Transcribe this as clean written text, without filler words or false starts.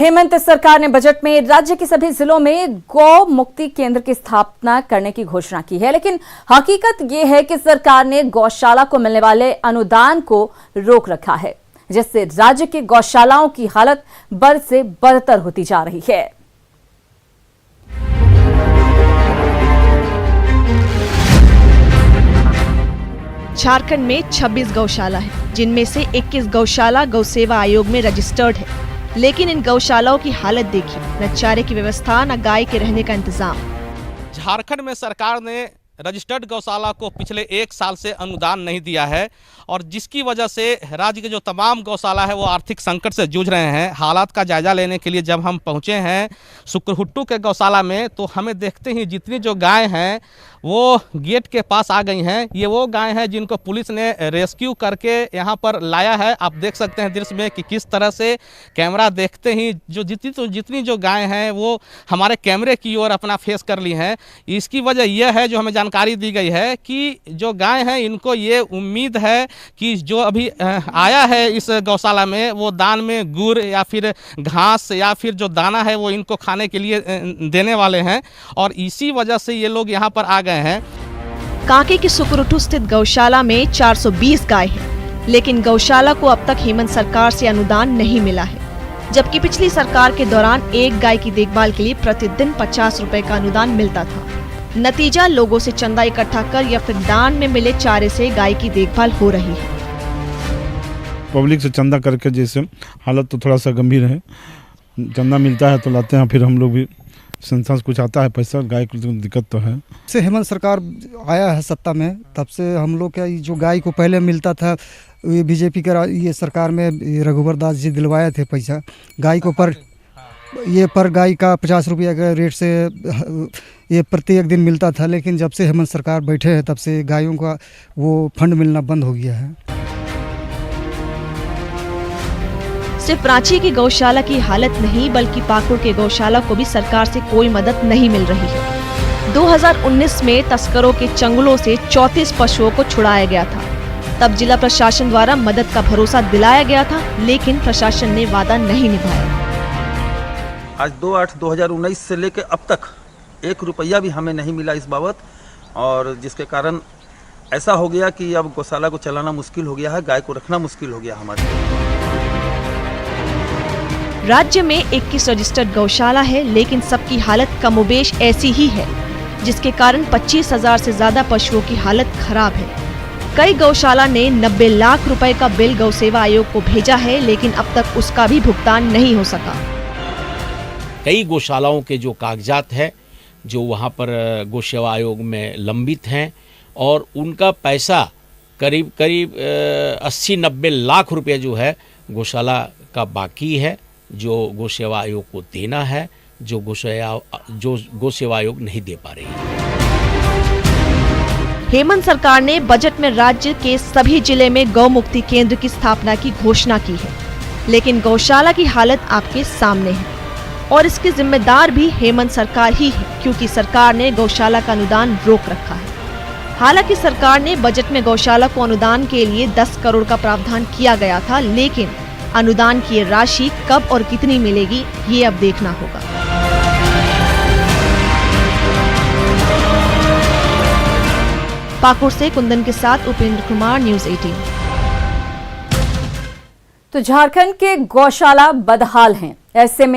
हेमंत सरकार ने बजट में राज्य के सभी जिलों में गौ मुक्ति केंद्र की स्थापना करने की घोषणा की है, लेकिन हकीकत यह है कि सरकार ने गौशाला को मिलने वाले अनुदान को रोक रखा है, जिससे राज्य की गौशालाओं की हालत बद से बदतर होती जा रही है। झारखंड में 26 गौशाला है, जिनमें से 21 गौशाला गौ सेवा आयोग में रजिस्टर्ड है। लेकिन इन गौशालाओं की हालत देखिए, न चारे की व्यवस्था, न गाय के रहने का इंतजाम। झारखंड में सरकार ने रजिस्टर्ड गौशाला को पिछले 1 साल से अनुदान नहीं दिया है और जिसकी वजह से राज्य के जो तमाम गौशाला है वो आर्थिक संकट से जूझ रहे हैं। हालात का जायजा लेने के लिए जब हम पहुंचे हैं सुकरहुट्टू के गौशाला में, तो हमें देखते ही जितनी जो गाय हैं वो गेट के पास आ गई हैं। ये वो गाय हैं जिनको पुलिस ने रेस्क्यू करके यहाँ पर लाया है। आप देख सकते हैं दृश्य में कि किस तरह से कैमरा देखते ही जो जितनी जो गाय हैं वो हमारे कैमरे की ओर अपना फेस कर ली हैं। इसकी वजह यह है, जो हमें जानकारी दी गई है कि जो गाय हैं इनको ये उम्मीद है कि जो अभी आया है इस गौशाला में वो दान में गुड़ या फिर घास या फिर जो दाना है वो इनको खाने के लिए देने वाले हैं और इसी वजह से ये लोग यहाँ पर आ गए हैं। कांके की सुकरहुट्टू स्थित गौशाला में 420 गाय हैं, लेकिन गौशाला को अब तक हेमंत सरकार से अनुदान नहीं मिला है, जबकि पिछली सरकार के दौरान एक गाय की देखभाल के लिए प्रतिदिन 50 रुपए का अनुदान मिलता था। नतीजा, लोगों से चंदा इकट्ठा कर या फिर दान में मिले चारे से गाय की देखभाल हो रही है। पब्लिक से चंदा करके, जैसे हालत तो थोड़ा सा गंभीर है, चंदा मिलता है तो लाते हैं, फिर हम लोग भी संस्था से कुछ आता है पैसा, गाय को दिक्कत तो है। से हेमंत सरकार आया है सत्ता में, तब से हम लोग का जो गाय को पहले मिलता था, ये बीजेपी का ये सरकार में रघुवर दास जी दिलवाए थे पैसा गाय को पर गाय का 50 रुपया के रेट से ये प्रत्येक दिन मिलता था। लेकिन जब से हेमंत सरकार बैठे हैं तब से गायों का वो फंड मिलना बंद हो गया है। सिर्फ रांची की गौशाला की हालत नहीं, बल्कि पाकुड़ के गौशाला को भी सरकार से कोई मदद नहीं मिल रही है। 2019 में तस्करों के चंगुलों से 34 पशुओं को छुड़ाया गया था। तब जिला प्रशासन द्वारा मदद का भरोसा दिलाया गया था, लेकिन प्रशासन ने वादा नहीं निभाया। आज 2/8/2019 से लेकर अब तक 1 रुपया भी हमें नहीं मिला इस बाबत, और जिसके कारण ऐसा हो गया कि अब गौशाला को चलाना मुश्किल हो गया है, गाय को रखना मुश्किल हो गया हमारे। राज्य में 21 रजिस्टर्ड गौशाला है, लेकिन सबकी हालत कमोबेश ऐसी ही है, जिसके कारण 25,000 से ज्यादा पशुओं की हालत खराब है। कई गौशाला ने 90 लाख रुपए का बिल गौ सेवा आयोग को भेजा है, लेकिन अब तक उसका भी भुगतान नहीं हो सका। कई गौशालाओं के जो कागजात है जो वहाँ पर गौ सेवा आयोग में लंबित हैं और उनका पैसा करीब 80-90 लाख रुपए जो है गौशाला का बाकी है, जो गौ सेवा आयोग को देना है, जो गौ सेवा आयोग नहीं दे पा रही है। हेमंत सरकार ने बजट में राज्य के सभी जिले में गौ मुक्ति केंद्र की स्थापना की घोषणा की है, लेकिन गौशाला की हालत आपके सामने है और इसकी जिम्मेदार भी हेमंत सरकार ही है, क्योंकि सरकार ने गौशाला का अनुदान रोक रखा है। हालांकि सरकार ने बजट में गौशाला को अनुदान के लिए 10 करोड़ का प्रावधान किया गया था, लेकिन अनुदान की राशि कब और कितनी मिलेगी ये अब देखना होगा। पाकुड़ से कुंदन के साथ उपेंद्र कुमार, न्यूज़ 18। तो झारखंड के गौशाला बदहाल हैं, ऐसे में